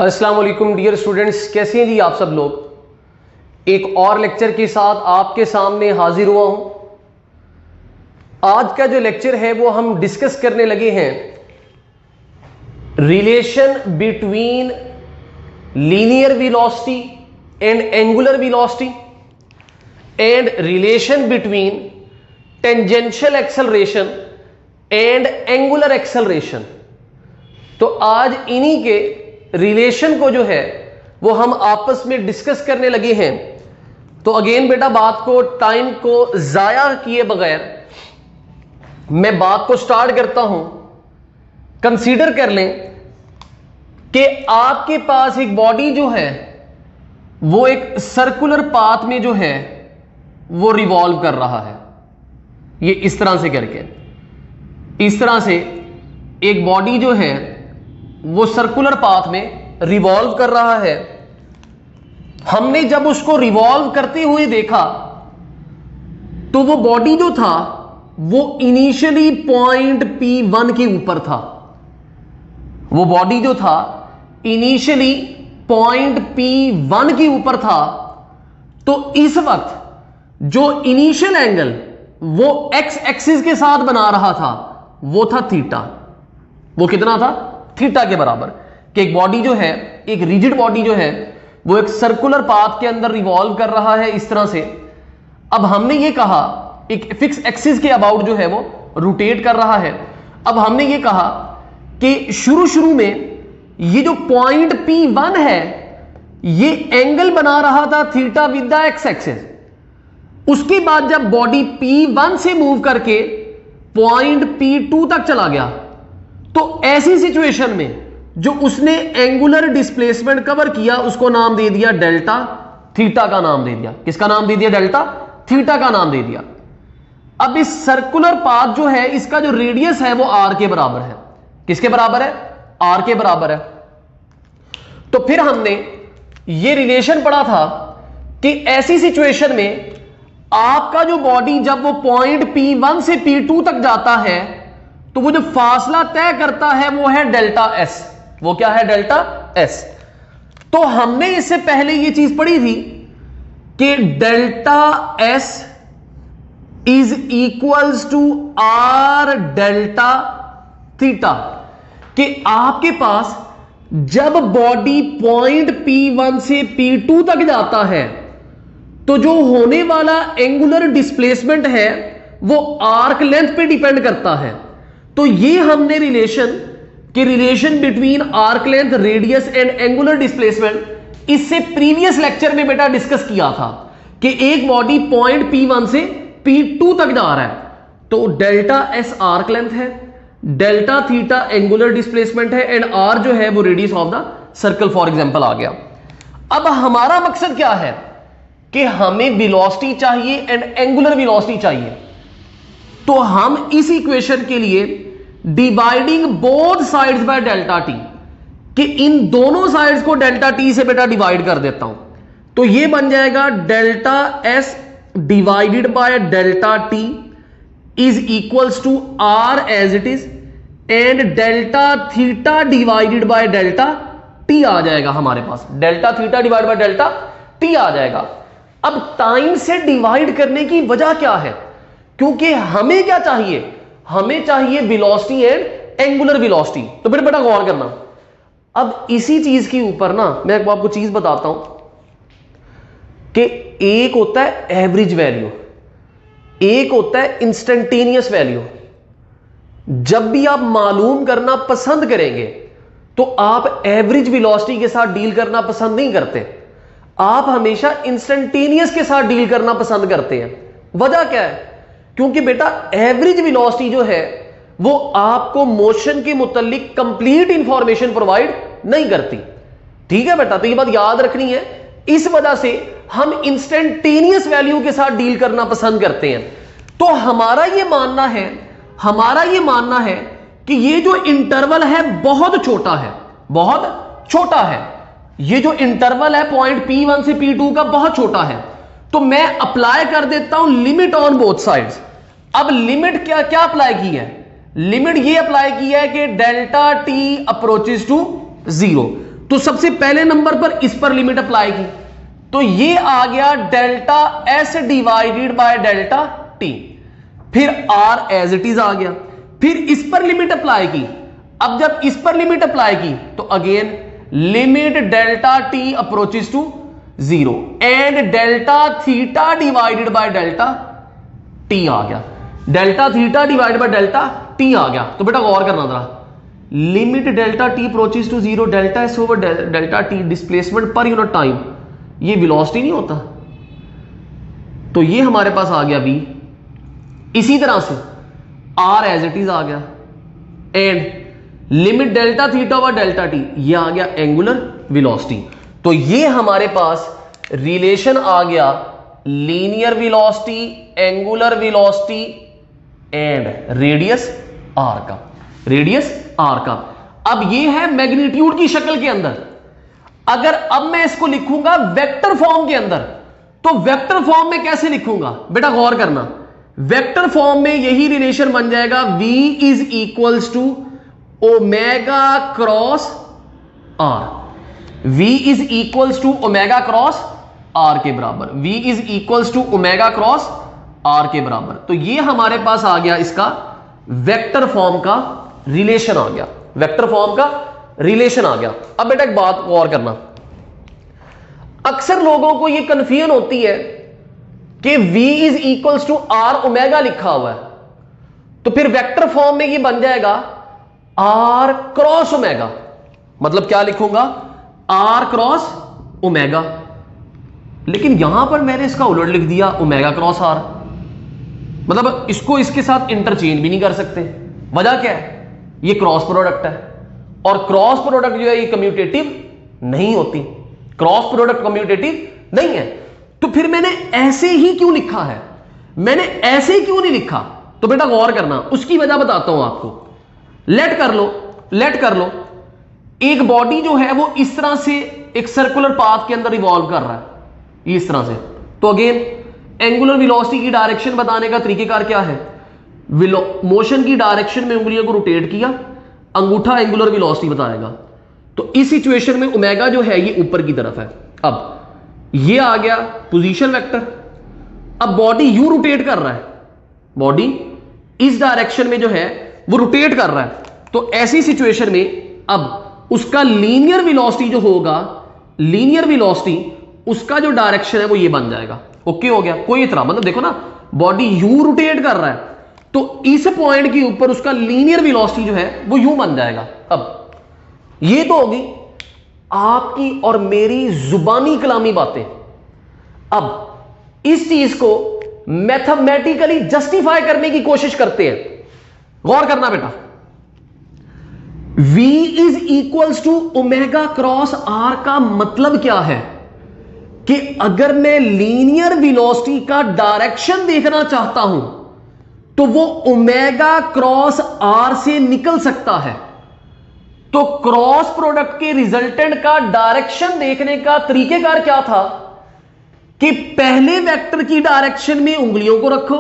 अस्सलाम वालेकुम dear students, कैसे हैं जी आप सब लोग। एक और लेक्चर के साथ आपके सामने हाजिर हुआ हूं। आज का जो लेक्चर है वो हम डिस्कस करने लगे हैं relation between linear velocity and angular velocity and relation between tangential acceleration and angular acceleration. तो आज इन्हीं के रिलेशन को जो है वो हम आपस में डिस्कस करने लगे हैं। तो अगेन बेटा, बात को टाइम को जाया किए बगैर मैं बात को स्टार्ट करता हूं। कंसीडर कर लें कि आपके पास एक बॉडी जो है वो एक सर्कुलर पाथ में जो है वो रिवॉल्व कर रहा है। ये इस तरह से करके, इस तरह से एक बॉडी जो है वो सर्कुलर पाथ में रिवॉल्व कर रहा है। हमने जब उसको रिवॉल्व करते हुए देखा तो वो बॉडी जो था वो इनिशियली पॉइंट P1 के ऊपर था। वो बॉडी जो था इनिशियली पॉइंट P1 के ऊपर था। तो इस वक्त जो इनिशियल एंगल वो एक्स एक्सिस के साथ बना रहा था वो था थीटा। वो कितना था? थीटा के बराबर। कि एक बॉडी जो है, एक रिजिड बॉडी जो है वो एक सर्कुलर पाथ के अंदर रिवॉल्व कर रहा है इस तरह से। अब हमने ये कहा एक फिक्स एक्सिस के अबाउट जो है वो रोटेट कर रहा है। अब हमने ये कहा कि शुरू में ये जो पॉइंट P1 है ये एंगल बना रहा था theta with the x axis. उसके बाद जब बॉडी P1 से मूव करके पॉइंट P2 तक चला गया तो ऐसी सिचुएशन में जो उसने एंगुलर डिस्प्लेसमेंट कवर किया उसको नाम दे दिया डेल्टा, थीटा का नाम दे दिया। किसका नाम दे दिया? डेल्टा, थीटा का नाम दे दिया। अब इस सर्कुलर पाथ जो है इसका जो रेडियस है वो आर के बराबर है। किसके बराबर है? आर के बराबर है। तो फिर हमने ये रिलेशन पढ़ा था कि ऐसी सिचुएशन में आपका जो बॉडी जब वो पॉइंट P1 से P2 तक जाता है तो वो जो फासला तय करता है वो है डेल्टा एस। वो क्या है? Delta S. तो हमने इससे पहले ये चीज पढ़ी थी कि delta S is equals to R delta theta. कि आपके पास जब बॉडी पॉइंट P1 से P2 तक जाता है तो जो होने वाला एंगुलर डिस्प्लेसमेंट है वो आर्क लेंथ पे डिपेंड करता है। तो ये हमने relation between arc length, radius and angular displacement इससे प्रीवियस लेक्चर में बेटा डिस्कस किया था कि एक बॉडी पॉइंट P1 से P2 तक जा रहा है तो डेल्टा एस आर्क लेंथ है, डेल्टा थीटा एंगुलर डिस्प्लेसमेंट है एंड आर जो है वो radius of the circle for example आ गया। अब हमारा मकसद क्या है कि हमें वेलोसिटी चाहिए एंड एंगुलर वेलोसिटी चाहिए। तो हम इस इक्वेशन के लिए dividing both sides by delta T, कि इन दोनों साइड्स को डेल्टा टी से बेटा डिवाइड कर देता हूं तो ये बन जाएगा delta S divided by delta T is equals to R as it is and delta theta divided by delta T आ जाएगा हमारे पास। Delta theta divide by delta T आ जाएगा। अब टाइम से डिवाइड करने की वजह क्या है? क्योंकि हमें क्या चाहिए? हमें चाहिए वेलोसिटी एंड एंगुलर वेलोसिटी। तो बेटा गौर करना। अब इसी चीज के ऊपर ना मैं आपको चीज बताता हूं कि एक होता है एवरेज वैल्यू, एक होता है इंस्टेंटेनियस वैल्यू। जब भी आप मालूम करना पसंद करेंगे तो आप एवरेज वेलोसिटी के साथ डील करना पसंद नहीं करते, आप हमेशा इंस्टेंटेनियस के साथ डील करना पसंद करते हैं। वजह क्या है? क्योंकि बेटा एवरेज वेलोसिटी जो है वो आपको मोशन के मुतालिक कंप्लीट इंफॉर्मेशन प्रोवाइड नहीं करती। ठीक है बेटा, तो ये बात याद रखनी है। इस वजह से हम इंस्टेंटेनियस वैल्यू के साथ डील करना पसंद करते हैं। तो हमारा ये मानना है कि ये जो इंटरवल है बहुत छोटा है, बहुत छोटा है। ये जो इंटरवल है पॉइंट P1 से P2 का बहुत छोटा है। तो मैं अप्लाई कर देता हूं लिमिट ऑन बोथ साइड्स। अब लिमिट क्या अप्लाई की है? लिमिट ये अप्लाई की है कि delta T approaches to zero. तो सबसे पहले नंबर पर इस पर लिमिट अप्लाई की, तो ये आ गया delta S divided by delta T. फिर आर एज इट इज आ गया, फिर इस पर लिमिट अप्लाई की। अब जब इस पर लिमिट अप्लाई की तो again limit delta T approaches to 0 and delta theta divided by delta T आ गया। Delta theta divided by delta T आ गया। तो बेटा गौर करना जरा, limit delta T approaches to 0 delta S over delta T displacement per unit time, ये वेलोसिटी नहीं होता। तो ये हमारे पास आ गया v। इसी तरह से r एज इट इज आ गया and limit delta theta over delta T, ये आ गया एंगुलर वेलोसिटी। तो ये हमारे पास रिलेशन आ गया linear velocity, angular velocity and radius r का, रेडियस r का। अब ये है मैग्नीट्यूड की शक्ल के अंदर। अगर अब मैं इसको लिखूंगा वेक्टर फॉर्म के अंदर, तो वेक्टर फॉर्म में कैसे लिखूंगा बेटा गौर करना। वेक्टर फॉर्म में यही रिलेशन बन जाएगा v is equals to omega cross r। v is equals to omega cross r के बराबर, v is equals to omega cross r के बराबर। तो ये हमारे पास आ गया इसका वेक्टर फॉर्म का रिलेशन आ गया, वेक्टर फॉर्म का रिलेशन आ गया। अब बेटा एक बात गौर करना, अक्सर लोगों को यह कंफ्यूजन होती है कि v is equals to r omega लिखा हुआ है, तो फिर वेक्टर फॉर्म में यह बन जाएगा r क्रॉस ओमेगा। मतलब क्या लिखूंगा, r क्रॉस ओमेगा। लेकिन यहां पर मैंने इसका उलट लिख दिया ओमेगा क्रॉस r। मतलब इसको इसके साथ इंटरचेंज भी नहीं कर सकते। वजह क्या है, ये क्रॉस प्रोडक्ट है और क्रॉस प्रोडक्ट जो है ये कम्यूटेटिव नहीं होती, क्रॉस प्रोडक्ट कम्यूटेटिव नहीं है। तो फिर मैंने ऐसे ही क्यों लिखा है, मैंने ऐसे क्यों नहीं लिखा, तो बेटा गौर करना, उसकी वजह बताता हूं आपको। लेट कर लो एक बॉडी जो है वो इस तरह से एक सर्कुलर पाथ के अंदर इवॉल्व कर रहा है इस तरह से। तो अगेन एंगुलर वेलोसिटी की डायरेक्शन बताने का तरीकेकार क्या है, मोशन की डायरेक्शन में उंगलियों को रोटेट किया, अंगूठा एंगुलर वेलोसिटी बताएगा। तो इस सिचुएशन में ओमेगा जो है ये ऊपर की तरफ है। अब ये आ गया पोजीशन वेक्टर। अब बॉडी यू रोटेट कर रहा है, बॉडी इस डायरेक्शन में जो है वो रोटेट कर रहा है। तो ऐसी सिचुएशन में अब उसका लीनियर वेलोसिटी जो होगा, लीनियर वेलोसिटी उसका जो डायरेक्शन है वो ये बन जाएगा। ओके हो गया, कोई इतना मतलब देखो ना, बॉडी यू रोटेट कर रहा है तो इस पॉइंट के ऊपर उसका लीनियर वेलोसिटी जो है वो यूं बन जाएगा। अब ये तो होगी आपकी और मेरी जुबानी कलामी बातें। अब इस चीज को मैथमेटिकली जस्टिफाई करने की कोशिश करते हैं। गौर करना बेटा, v is equals to omega cross r का मतलब क्या है कि अगर मैं लीनियर वेलोसिटी का डायरेक्शन देखना चाहता हूं तो वो ओमेगा क्रॉस r से निकल सकता है। तो क्रॉस प्रोडक्ट के रिजल्टेंट का डायरेक्शन देखने का तरीकेकार क्या था कि पहले वेक्टर की डायरेक्शन में उंगलियों को रखो,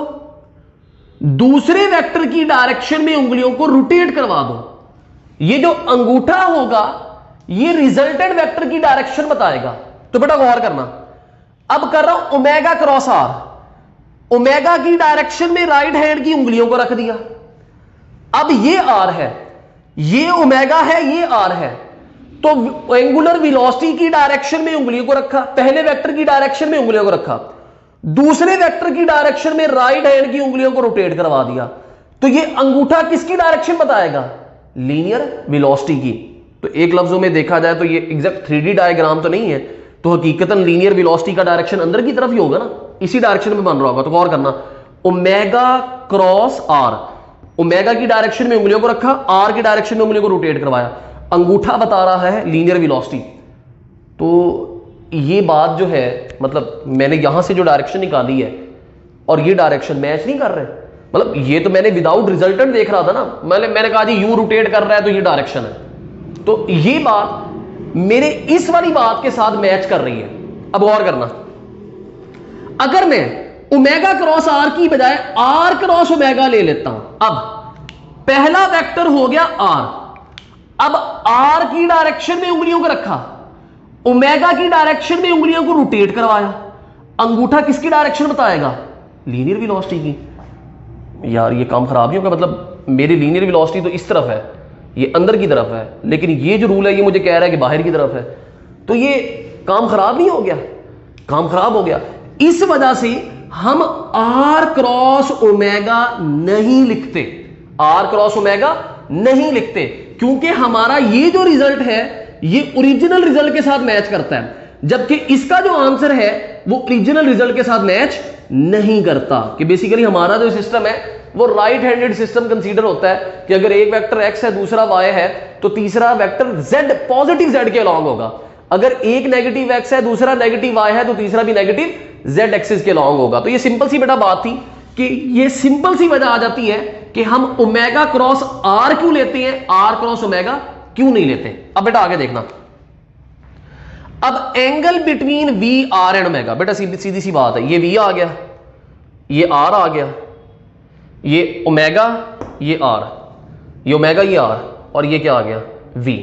दूसरे वेक्टर की डायरेक्शन में उंगलियों को रोटेट करवा दो। ये जो अंगूठा होगा ये रिजल्टेंट वेक्टर की डायरेक्शन बताएगा। तो बेटा गौर करना, अब कर रहा हूं ओमेगा क्रॉस r, ओमेगा की डायरेक्शन में राइट हैंड की उंगलियों को रख दिया। अब ये r है, ये ओमेगा है, ये r है। तो एंगुलर वेलोसिटी की डायरेक्शन में उंगलियों को रखा, पहले वेक्टर की डायरेक्शन में उंगलियों को रखा, दूसरे वेक्टर की डायरेक्शन में राइट हैंड की उंगलियों को रोटेट करवा दिया। तो ये अंगूठा किसकी डायरेक्शन बताएगा, लीनियर वेलोसिटी की। तो एक लफ्जों में देखा जाए तो ये एग्जैक्ट 3D डायग्राम तो नहीं है, तो हकीकतन लीनियर वेलोसिटी का डायरेक्शन अंदर की तरफ ही होगा ना, इसी डायरेक्शन में बन रहा होगा। तो गौर करना, ओमेगा क्रॉस r, ओमेगा की डायरेक्शन में उंगलियों को रखा, r की डायरेक्शन में उंगलियों को रोटेट करवाया, अंगूठा बता रहा है लीनियर वेलोसिटी। तो ये बात जो है, मतलब मैंने यहां से जो डायरेक्शन निकाली है और ये डायरेक्शन मैच नहीं कर रहे। मतलब ये तो मैंने विदाउट रिजल्टेंट देख रहा था ना, मैंने कहा जी यू रोटेट कर रहा है तो ये डायरेक्शन है। तो ये बात मेरे इस वाली बात के साथ मैच कर रही है। अब गौर करना, अगर मैं ओमेगा क्रॉस r की बजाय r क्रॉस ओमेगा ले लेता हूं। अब पहला वेक्टर हो गया r, अब आर की डायरेक्शन में उंगलियों को रखा, ओमेगा की डायरेक्शन में उंगलियों को रोटेट करवाया, अंगूठा किसकी डायरेक्शन बताएगा? लीनियर वेलोसिटी की। यार ये काम खराब नहीं होगा, मतलब मेरी लीनियर वेलोसिटी तो इस तरफ है, ये अंदर की तरफ है, लेकिन ये जो रूल है ये मुझे कह रहा है कि बाहर की तरफ है, तो ये काम खराब नहीं हो गया? काम खराब हो गया। इस वजह से हम आर क्रॉस ओमेगा नहीं लिखते, आर क्रॉस ओमेगा नहीं लिखते, क्योंकि हमारा ये जो रिजल्ट है ये ओरिजिनल रिजल्ट के साथ मैच करता है, जबकि इसका जो आंसर है वो ओरिजिनल रिजल्ट के साथ मैच नहीं करता। कि बेसिकली हमारा जो सिस्टम है वो राइट हैंडेड सिस्टम कंसीडर होता है कि अगर एक वेक्टर x है दूसरा y है तो तीसरा वेक्टर z पॉजिटिव z के अलॉन्ग होगा, अगर एक नेगेटिव x है दूसरा नेगेटिव y है तो तीसरा भी नेगेटिव z एक्सिस के अलॉन्ग होगा। तो ये सिंपल सी बेटा बात थी कि ये सिंपल सी वजह आ जाती है कि हम ओमेगा क्रॉस r क्यों लेते हैं, r क्रॉस ओमेगा क्यों नहीं लेते। अब बेटा आगे देखना, अब angle between V R and omega, बेटा सीधी सी बात है, ये वी आ गया, ये आर आ गया, ये ओमेगा, ये आर, ये ओमेगा, ये आर, और ये क्या आ गया? वी।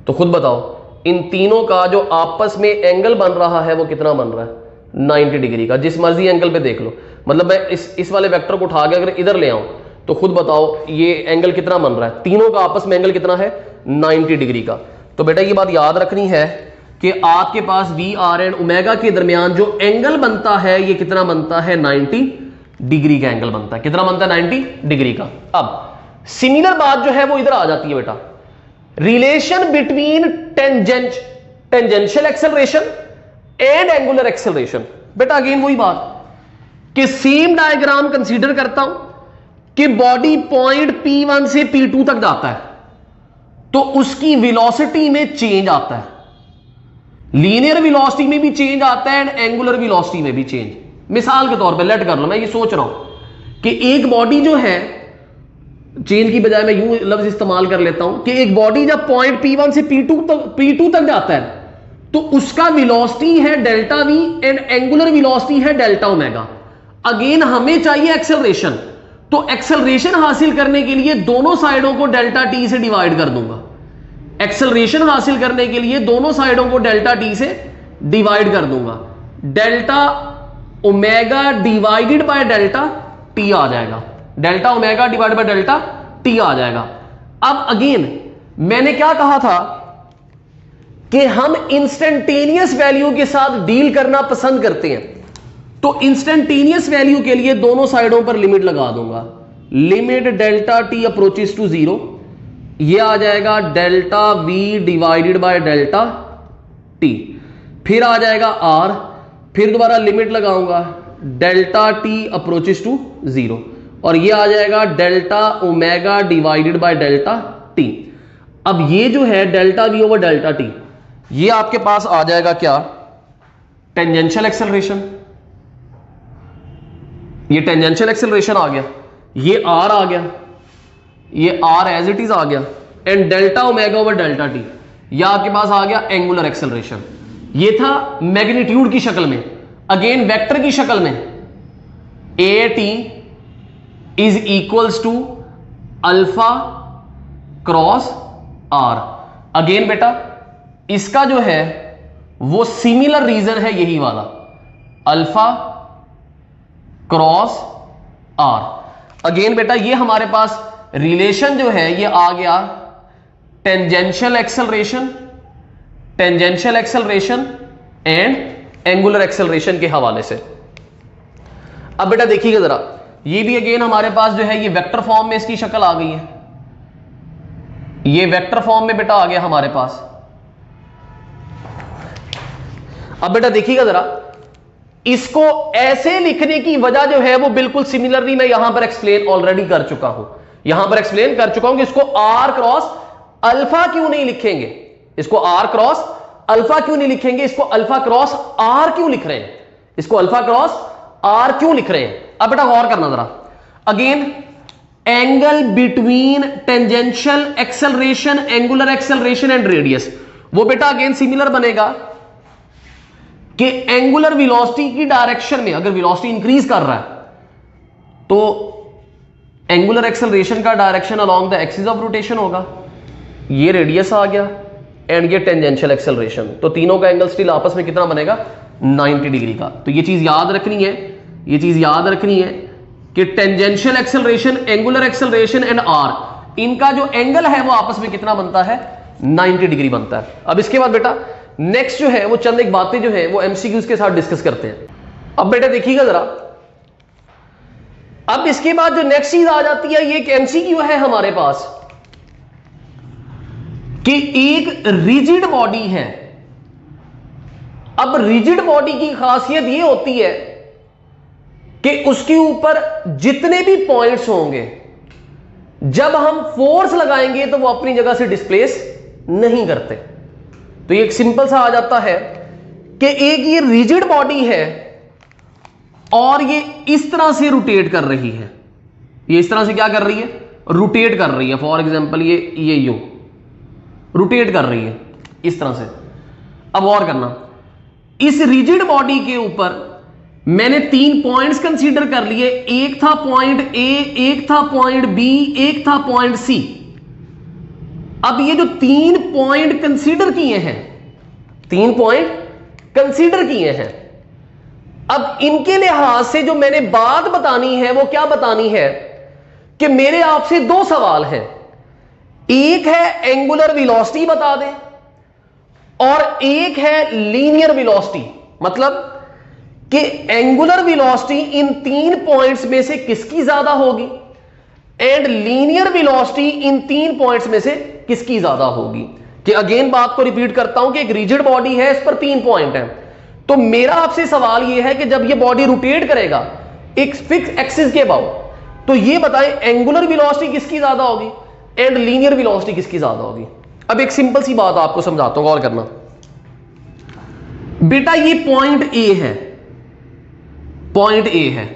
तो खुद बताओ इन तीनों का जो आपस में एंगल बन रहा है वो कितना बन रहा है? 90 डिग्री का। जिस मर्जी एंगल पे देख लो, मतलब मैं इस वाले वेक्टर को उठा के अगर इधर ले आऊं तो खुद बताओ ये एंगल कितना बन रहा है? तीनों का आपस में एंगल कितना है? 90 डिग्री का। तो बेटा ये बात याद रखनी है कि आपके पास वी आर एंड ओमेगा के दरमियान जो एंगल बनता है ये कितना बनता है? 90 डिग्री का एंगल बनता है। कितना बनता है? 90 डिग्री का। अब सिमिलर बात जो है वो इधर आ जाती है बेटा, relation between tangential acceleration and angular acceleration. बेटा अगेन वही बात कि सेम डायग्राम कंसीडर करता हूं कि बॉडी पॉइंट P1 से P2 तक जाता है तो उसकी वेलोसिटी में चेंज आता है, लीनियर वेलोसिटी में भी चेंज आता है एंड एंगुलर वेलोसिटी में भी चेंज। मिसाल के तौर पे लेट कर लो, मैं ये सोच रहा हूं कि एक बॉडी जो है, चेंज की बजाय मैं यूं लफ्ज इस्तेमाल कर लेता हूं कि एक बॉडी जब पॉइंट P1 से P2 तक जाता है तो उसका वेलोसिटी है delta we and angular velocity है डेल्टा ओमेगा। अगेन हमें चाहिए एक्सेलरेशन, तो एक्सेलरेशन हासिल करने के लिए दोनों साइडों को डेल्टा टी से डिवाइड कर दूंगा। एक्सेलरेशन हासिल करने के लिए दोनों साइडों को डेल्टा टी से डिवाइड कर दूंगा, delta omega divided by delta T आ जाएगा, delta omega divided by delta T आ जाएगा। अब अगेन मैंने क्या कहा था कि हम इंस्टेंटेनियस वैल्यू के साथ डील करना पसंद करते हैं, तो इंस्टेंटेनियस वैल्यू के लिए दोनों साइडों पर लिमिट लगा दूंगा, limit delta T approaches to 0, ये आ जाएगा delta V divided by delta T, फिर आ जाएगा आर, फिर दोबारा लिमिट लगाऊंगा डेल्टा टी अप्रोचेस टू 0, और ये आ जाएगा delta omega divided by delta T. अब ये जो है delta we over delta T, ये आपके पास आ जाएगा क्या? Tangential acceleration. ये टेंजेंशियल एक्सेलरेशन आ गया, ये आर आ गया, ये आर एज इट इज आ गया, and delta omega over delta T, यह आपके पास आ गया एंगुलर एक्सेलरेशन। ये था मैग्नीट्यूड की शक्ल में, अगेन वेक्टर की शक्ल में, A T is equals to alpha cross R. Again बेटा इसका जो है वो सिमिलर रीजन है यही वाला, अल्फा क्रॉस आर। अगेन बेटा ये हमारे पास रिलेशन जो है ये आ गया tangential acceleration and angular acceleration के हवाले से। अब बेटा देखिएगा जरा, ये भी अगेन हमारे पास जो है ये वेक्टर फॉर्म में इसकी शक्ल आ गई है, ये वेक्टर फॉर्म में बेटा आ गया हमारे पास। अब बेटा देखिएगा जरा, इसको ऐसे लिखने की वजह जो है वो बिल्कुल सिमिलरली मैं यहां पर एक्सप्लेन ऑलरेडी कर चुका हूं, यहां पर एक्सप्लेन कर चुका हूं कि इसको आर क्रॉस अल्फा क्यों नहीं लिखेंगे, इसको आर क्रॉस अल्फा क्यों नहीं लिखेंगे, इसको अल्फा क्रॉस आर क्यों लिख रहे हैं, इसको अल्फा क्रॉस आर क्यों लिख रहे हैं। अब बेटा गौर करना जरा, again angle between tangential acceleration, angular acceleration and radius, वो बेटा अगेन सिमिलर बनेगा कि एंगुलर वेलोसिटी की डायरेक्शन में अगर वेलोसिटी इंक्रीज कर रहा है तो एंगुलर एक्सेलरेशन का direction along the axis of rotation होगा, ये रेडियस आ गया एंड ये टेंजेंशियल एक्सेलरेशन, तो तीनों का एंगल स्टिल आपस में कितना बनेगा 90 डिग्री का। तो ये चीज याद रखनी है, ये चीज याद रखनी है कि tangential acceleration, angular acceleration and R, इनका जो एंगल है वो आपस में कितना बनता है 90 डिग्री बनता है। अब इसके बाद बेटा नेक्स्ट जो है वो चंद एक बातें जो है वो एमसीक्यूज के साथ डिस्कस करते हैं। अब बेटा देखिएगा जरा, अब इसके बाद जो नेक्स्ट चीज आ जाती है, ये एक एमसीक्यू है हमारे पास कि एक रिजिड बॉडी है। अब रिजिड बॉडी की खासियत ये होती है कि उसके ऊपर जितने भी पॉइंट्स होंगे जब हम फोर्स लगाएंगे तो वो अपनी जगह से डिस्प्लेस नहीं करते। तो ये एक सिंपल सा आ जाता है कि एक ये रिजिड बॉडी है और ये इस तरह से रोटेट कर रही है, ये इस तरह से क्या कर रही है, रोटेट कर रही है। फॉर एग्जांपल ये यूं रोटेट कर रही है इस तरह से। अब और करना, इस रिजिड बॉडी के ऊपर मैंने 3 पॉइंट्स कंसीडर कर लिए, एक था पॉइंट ए, एक था पॉइंट बी, एक था पॉइंट सी। अब ये जो 3 पॉइंट कंसीडर किए हैं, 3 पॉइंट कंसीडर किए हैं, अब इनके लिहाज से जो मैंने बात बतानी है वो क्या बतानी है कि मेरे आपसे 2 सवाल हैं। एक है एंगुलर वेलोसिटी बता दें और एक है लीनियर वेलोसिटी, मतलब कि एंगुलर वेलोसिटी इन 3 पॉइंट्स में से किसकी ज्यादा होगी and linear velocity in 3 points में से किसकी ज्यादा होगी। कि अगेन बात को रिपीट करता हूं कि एक रिजिड बॉडी है, इस पर 3 पॉइंट हैं, तो मेरा आपसे सवाल यह है कि जब ये बॉडी रोटेट करेगा एक फिक्स एक्सिस के अबाउट, तो ये बताएं एंगुलर वेलोसिटी किसकी ज्यादा होगी एंड लीनियर वेलोसिटी किसकी ज्यादा होगी। अब एक सिंपल सी बात आपको समझाता हूं, गौर करना बेटा। ये पॉइंट ए है, पॉइंट ए है,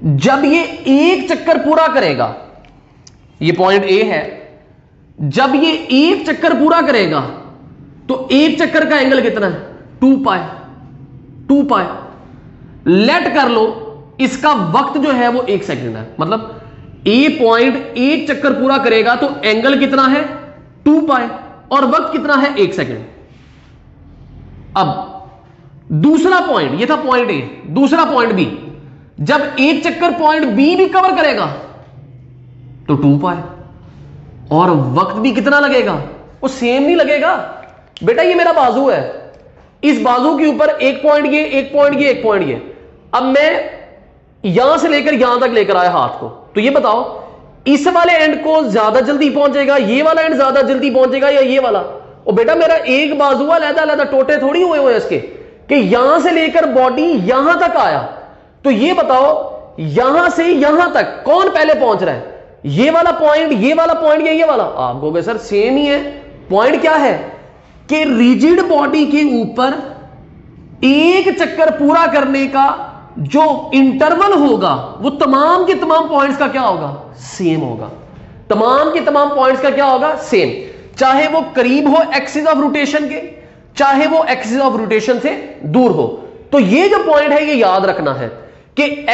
जब ये एक चक्कर पूरा करेगा, ये पॉइंट ए है, जब ये एक चक्कर पूरा करेगा तो एक चक्कर का एंगल कितना है 2 पाई, 2 पाई। लेट कर लो इसका वक्त जो है वो 1 सेकंड है, मतलब ए पॉइंट एक चक्कर पूरा करेगा तो एंगल कितना है 2 पाई और वक्त कितना है 1 सेकंड। अब दूसरा पॉइंट, ये था पॉइंट ए, दूसरा पॉइंट बी, जब एक चक्कर पॉइंट बी भी कवर करेगा तो 2 पाई और वक्त भी कितना लगेगा, वो सेम नहीं लगेगा। बेटा ये मेरा बाजू है, इस बाजू के ऊपर एक पॉइंट ये, एक पॉइंट ये, एक पॉइंट ये। अब मैं यहां से लेकर यहां तक लेकर आया हाथ को, तो ये बताओ इस वाले एंड को ज्यादा जल्दी पहुंचेगा, ये वाला एंड ज्यादा जल्दी पहुंचेगा या ये वाला? और बेटा मेरा एक बाजू अलग-अलग टोटे थोड़ी हुए हुए इसके कि यहां से लेकर बॉडी यहां तक आया, तो ये बताओ यहां से यहां तक कौन पहले पहुंच रहा है, ये वाला पॉइंट, ये वाला पॉइंट या ये वाला? आप कहोगे सर सेम ही है। पॉइंट क्या है कि रिजिड बॉडी के ऊपर एक चक्कर पूरा करने का जो इंटरवल होगा वो तमाम के तमाम पॉइंट्स का क्या होगा, सेम होगा। तमाम के तमाम पॉइंट्स का क्या होगा, सेम, चाहे वो करीब हो एक्सिस ऑफ रोटेशन के, चाहे वो एक्सिस ऑफ रोटेशन से दूर हो। तो ये जो पॉइंट है ये याद रखना है कि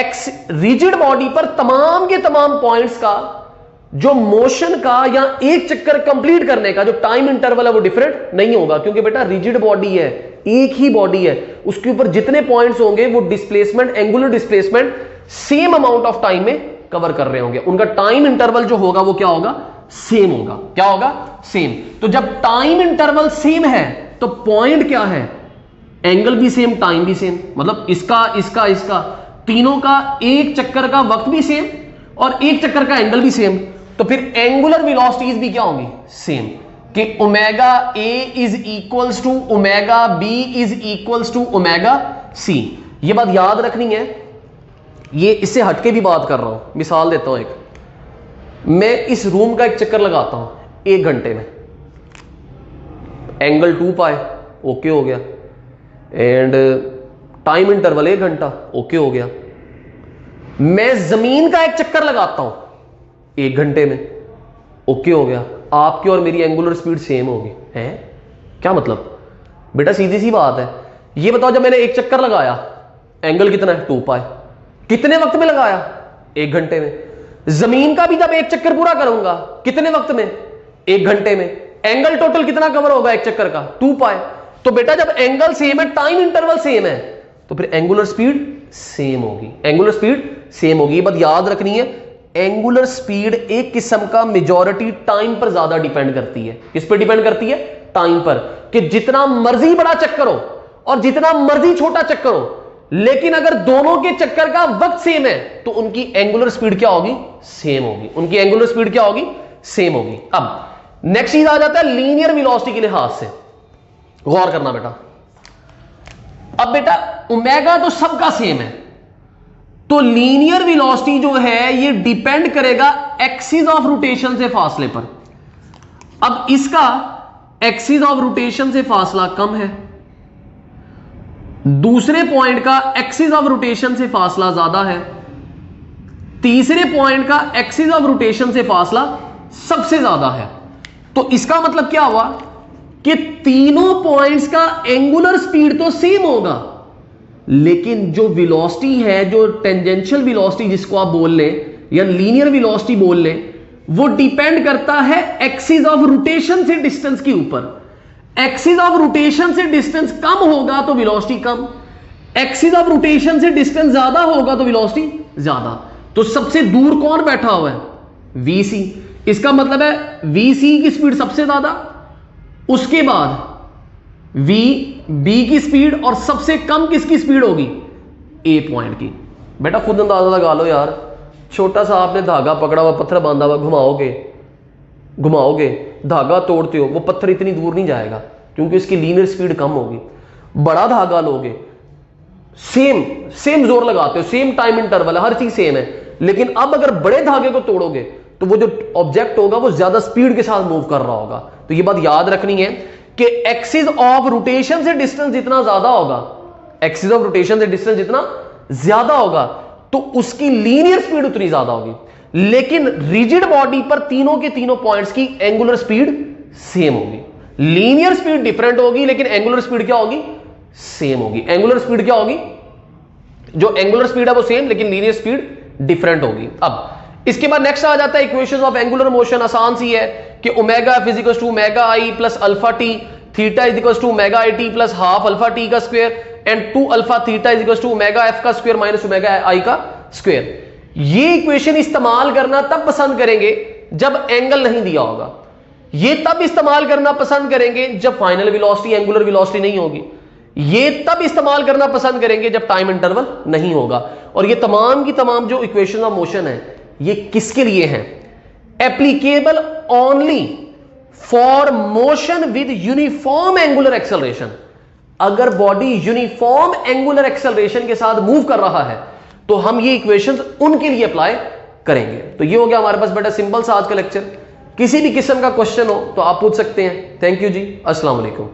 रिजिड बॉडी पर तमाम के तमाम पॉइंट्स का जो मोशन का या एक चक्कर कंप्लीट करने का जो टाइम इंटरवल है वो डिफरेंट नहीं होगा, क्योंकि बेटा रिजिड बॉडी है, एक ही बॉडी है, उसके ऊपर जितने पॉइंट्स होंगे वो displacement, angular displacement same amount of time में कवर कर रहे होंगे। उनका टाइम इंटरवल जो होगा वो क्या होगा, सेम होगा। क्या होगा, सेम। तो जब टाइम इंटरवल सेम है तो पॉइंट क्या है, एंगल भी सेम, टाइम भी सेम, मतलब इसका इसका इसका तीनों का एक चक्कर का वक्त भी सेम और एक चक्कर का एंगल भी सेम। तो फिर एंगुलर वेलोसिटीज भी क्या होंगी, सेम, कि omega A is equals to omega B is equals to omega C. ये बात याद रखनी है। ये इससे हटके भी बात कर रहा हूं, मिसाल देता हूं एक, मैं इस रूम का एक चक्कर लगाता हूं 1 घंटे में, एंगल 2 पाई, ओके हो गया, एंड टाइम इंटरवल 1 घंटा, ओके हो गया। मैं जमीन का एक चक्कर लगाता हूं 1 घंटे में, ओके हो गया। आपकी और मेरी एंगुलर स्पीड सेम होगी, है क्या मतलब? बेटा सीधी सी बात है। ये बताओ जब मैंने एक चक्कर लगाया एंगल कितना है, 2 पाई, कितने वक्त में लगाया, 1 घंटे में। जमीन का भी जब एक चक्कर पूरा करूंगा कितने वक्त में, 1 घंटे में। एंगल टोटल कितना कवर होगा एक चक्कर का? 2 पाई। तो बेटा जब एंगल सेम है, टाइम इंटरवल सेम है, तो फिर एंगुलर स्पीड सेम होगी, एंगुलर स्पीड सेम होगी। ये बात याद रखनी है, एंगुलर स्पीड एक किस्म का मेजॉरिटी टाइम पर ज्यादा डिपेंड करती है। किस पर डिपेंड करती है? टाइम पर। कि जितना मर्जी बड़ा चक्कर हो और जितना मर्जी छोटा चक्कर हो, लेकिन अगर दोनों के चक्कर का वक्त सेम है तो उनकी एंगुलर स्पीड क्या होगी? सेम होगी। उनकी एंगुलर स्पीड क्या होगी? सेम होगी। अब नेक्स्ट चीज आ जाता है लीनियर वेलोसिटी के लिहाज से। गौर करना बेटा, अब बेटा ओमेगा तो सबका सेम है, तो लीनियर वेलोसिटी जो है ये डिपेंड करेगा एक्सिस ऑफ रोटेशन से फासले पर। अब इसका एक्सिस ऑफ रोटेशन से फासला कम है, दूसरे पॉइंट का एक्सिस ऑफ रोटेशन से फासला ज्यादा है, तीसरे पॉइंट का एक्सिस ऑफ रोटेशन से फासला सबसे ज्यादा है। तो इसका मतलब क्या हुआ कि तीनों पॉइंट्स का एंगुलर स्पीड तो सेम होगा, लेकिन जो वेलोसिटी है, जो टेंजेंशियल वेलोसिटी जिसको आप बोल ले या लीनियर वेलोसिटी बोल ले, वो डिपेंड करता है एक्सिस ऑफ रोटेशन से डिस्टेंस के ऊपर। एक्सिस ऑफ रोटेशन से डिस्टेंस कम होगा तो velocity come, axis of rotation से डिस्टेंस ज्यादा होगा तो वेलोसिटी ज्यादा। तो सबसे दूर कौन बैठा हुआ है? VC। इसका मतलब है VC की स्पीड सबसे ज्यादा, उसके बाद VB की स्पीड, और सबसे कम किसकी स्पीड होगी? A पॉइंट की। बेटा खुद अंदाजा लगा लो यार, छोटा सा आपने धागा पकड़ा हुआ, पत्थर बांधा हुआ, घुमाओगे, धागा तोड़ते हो, वो पत्थर इतनी दूर नहीं जाएगा क्योंकि उसकी लीनियर स्पीड कम होगी। बड़ा धागा लोगे, सेम जोर लगाते हो, सेम टाइम इंटरवल है, हर चीज सेम है, लेकिन अब अगर बड़े धागे को तोड़ोगे तो वो जो ऑब्जेक्ट होगा वो ज्यादा स्पीड के साथ मूव कर रहा होगा। तो ये बात याद रखनी है कि एक्सिस ऑफ रोटेशन से डिस्टेंस जितना ज्यादा होगा, एक्सिस ऑफ रोटेशन से डिस्टेंस जितना ज्यादा होगा तो उसकी लीनियर स्पीड उतनी ज्यादा होगी। लेकिन रिजिड बॉडी पर तीनों के तीनों पॉइंट्स की एंगुलर स्पीड सेम होगी। लीनियर स्पीड डिफरेंट होगी लेकिन एंगुलर स्पीड क्या होगी? सेम होगी। एंगुलर स्पीड क्या होगी? जो एंगुलर स्पीड है वो सेम, लेकिन लीनियर स्पीड डिफरेंट होगी। अब इसके बाद नेक्स्ट आ जाता है इक्वेशंस ऑफ एंगुलर मोशन। आसान सी है कि omega F is equal to omega I plus alpha T, theta is equal to omega I T plus half alpha T का square, and 2 alpha theta is equal to omega F का square minus omega I का square. ये equation इस्तेमाल करना तब पसंद करेंगे जब एंगल नहीं दिया होगा। ये तब इस्तेमाल करना पसंद करेंगे जब फाइनल वेलोसिटी एंगुलर वेलोसिटी नहीं होगी। ये तब इस्तेमाल करना पसंद करेंगे जब टाइम इंटरवल नहीं होगा। और ये तमाम की तमाम जो इक्वेशन ऑफ मोशन है ये किसके लिए हैं? Applicable only for motion with uniform angular acceleration. अगर बॉडी यूनिफॉर्म एंगुलर एक्सेलरेशन के साथ मूव कर रहा है तो हम ये इक्वेशंस उनके लिए अप्लाई करेंगे। तो ये हो गया हमारे पास बेटा सिंपल सा आज का लेक्चर। किसी भी किस्म का क्वेश्चन हो तो आप पूछ सकते हैं। थैंक यू जी, अस्सलाम वालेकुम।